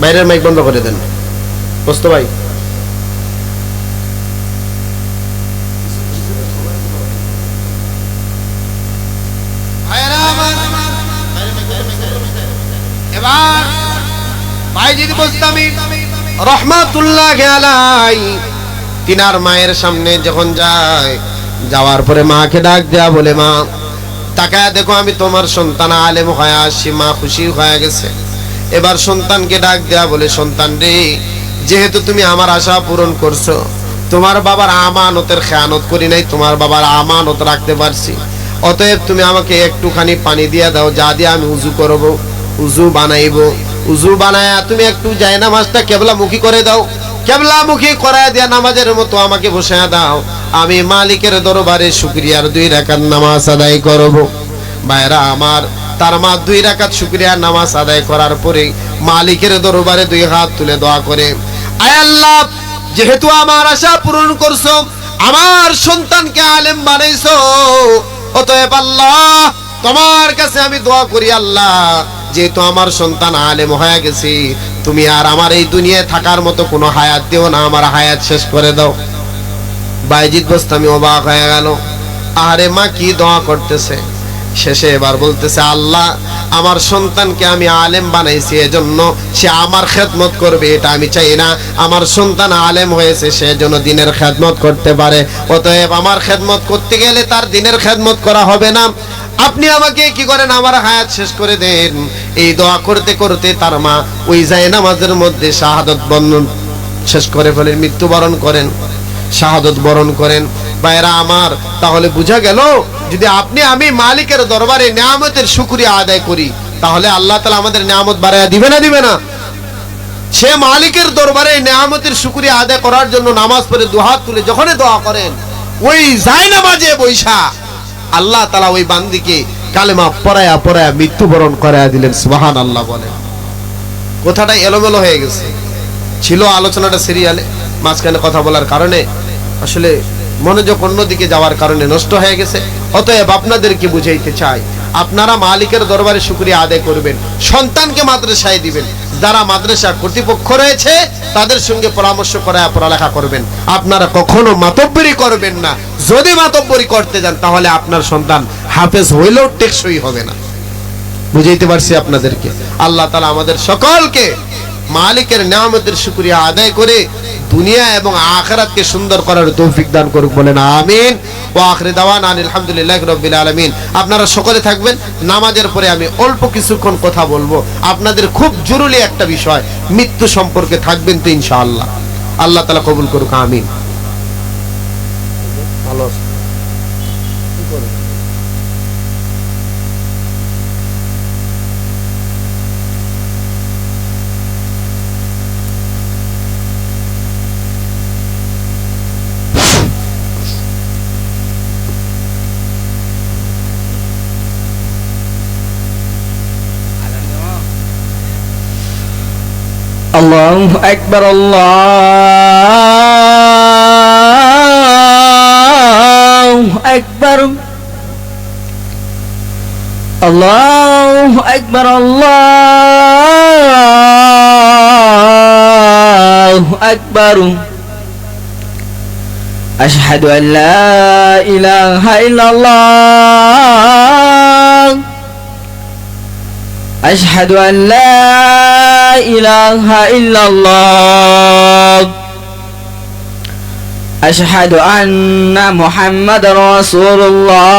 বাইরের মাইক বন্ধ করে দেন, দোস্ত ভাই। এবার বাইজিদ বোস্তামি রহমাতুল্লাহি আলাইহি তিনার মায়ের সামনে যখন যায়, যাওয়ার পরে মাকে ডাক দেয়া বলে, মা তাকায় দেখো আমি তোমার সন্তান আলেম হয়ে আসছি। মা খুশি হয়ে গেছে। এবার সন্তানকে ডাক দেয়া বলে, সন্তান রে, যেহেতু তুমি আমার আশা পূরণ করছো, তোমার বাবার আমানতের খেয়ানত করি নাই, তোমার বাবার আমানত রাখতে পারছি, অতএব তুমি আমাকে একটুখানি পানি দিয়ে দাও, যা দিয়ে আমি উযু করব, উযু বানাইবো। উযু বানায়া তুমি একটু জায়নামাজটা কিবলামুখী করে দাও, কিবলামুখী করায় দিয়া নামাজের মতো আমাকে বসায় দাও, আমি মালিকের দরবারে শুকরিয়ার 2 রাকাত নামাজ আদায় করব। ভাইরা আমার, তার মা 2 রাকাত শুকরিয়ার নামাজ আদায় করার পরে মালিকের দরবারে 2 হাত তুলে দোয়া করে, আয় আল্লাহ যেহেতু আমার আশা পূরণ করছো, আমার সন্তানকে আলেম বানাইছো, অতএব আল্লাহ তোমার কাছে আমি দোয়া করি, আল্লাহ যেহেতু আমার সন্তান আলেম হয়ে গেছে, তুমি আর আমার এই দুনিয়ায় থাকার মতো কোনো হায়াত দিও না, আমার হায়াত শেষ করে দাও। বাইজিদ বোস্তামি অবাক হয়ে গেল, আরে মা কি দোয়া করতেছে। শেষে এবার বলতেছে, আল্লাহ আমার সন্তানকে আমি আলেম বানাইছি, এজন্য সে আমার খেদমত করবে এটা আমি চাই না। আমার সন্তান আলেম হয়েছে সে যেন দিনের খেদমত করতে পারে, অতএব আমার খেদমত করতে গেলে তার দিনের খেদমত করা হবে না। আপনি আমাকে কি করেন, আমার হায়াত শেষ করে দেন। এই দোয়া করতে করতে তার মা ওই জায়নামাজের মধ্যে শাহাদত বরণ শেষ করে ফেলেন, মৃত্যুবরণ করেন, শাহাদত বরণ করেন। ভাইরা আমার, তাহলে বোঝা গেল যদি আপনি আমি মালিকের দরবারে নিয়ামতের শুকরিয়া আদায় করি, তাহলে আল্লাহ তাআলা আমাদের নিয়ামত বাড়ায়া দিবে না দিবে না? সে মালিকের দরবারে নিয়ামতের শুকরিয়া আদায় করার জন্য নামাজ পড়ে দুহাত তুলে যখনই দোয়া করেন, ওই জায়নামাজে বৈশা আল্লাহ তাআলা ওই বান্দিকে কালেমা পড়ায়া পড়ায়া মৃত্যুবরণ করায়া দিলেন। সুবহানাল্লাহ বলেন। কথাটা এলোমেলো হয়ে গেছে, ছিল আলোচনাটা সিরিয়ালে, মাঝখানে কথা বলার কারণে আসলে মনোযোগ অন্যদিকে যাওয়ার কারণে নষ্ট হয়ে গেছে। অতএব আপনাদেরকে বুঝাইতে চাই, আপনারা মালিকের দরবারে শুকরিয়া আদায় করবেন, সন্তানকে মাদ্রাসায় দিবেন, যারা মাদ্রাসা কর্তৃপক্ষ রয়েছে তাদের সঙ্গে পরামর্শ করায় পড়ালেখা করবেন। আপনারা কখনো মাতব্বরি করবেন না। যদি মাতব্বরি করতে যান তাহলে আপনার সন্তান হাফেজ হইলেও টেকসই হবে না। বুঝাইতে পারছি আপনাদেরকে? আল্লাহ তাআলা আমাদের সকলকে মালিকের নিয়ামতের শুকরিয়া আদায় করে দুনিয়া এবং আখিরাতকে সুন্দর করার তৌফিক দান করুক, বলেন আমিন। ওয়া আখিরু দাওয়ানা আলহামদুলিল্লাহি রাব্বিল আলামিন। আপনারা সকলে থাকবেন, নামাজের পরে আমি অল্প কিছুক্ষণ কথা বলবো আপনাদের খুব জরুরি একটা বিষয়, মৃত্যু সম্পর্কে থাকবেন তো ইনশাআল্লাহ। আল্লাহ তাআলা কবুল করুক, আমিন। ভালো আল্লাহু আকবার, আল্লাহু আকবার, আল্লাহু আকবার, আল্লাহু আকবার। আশহাদু আন লা ইলাহা ইল্লাল্লাহ, আশহাদু আন লা ইলাহা ইল্লাল্লাহ, আশহাদু আন্না মুহাম্মাদার রাসূলুল্লাহ।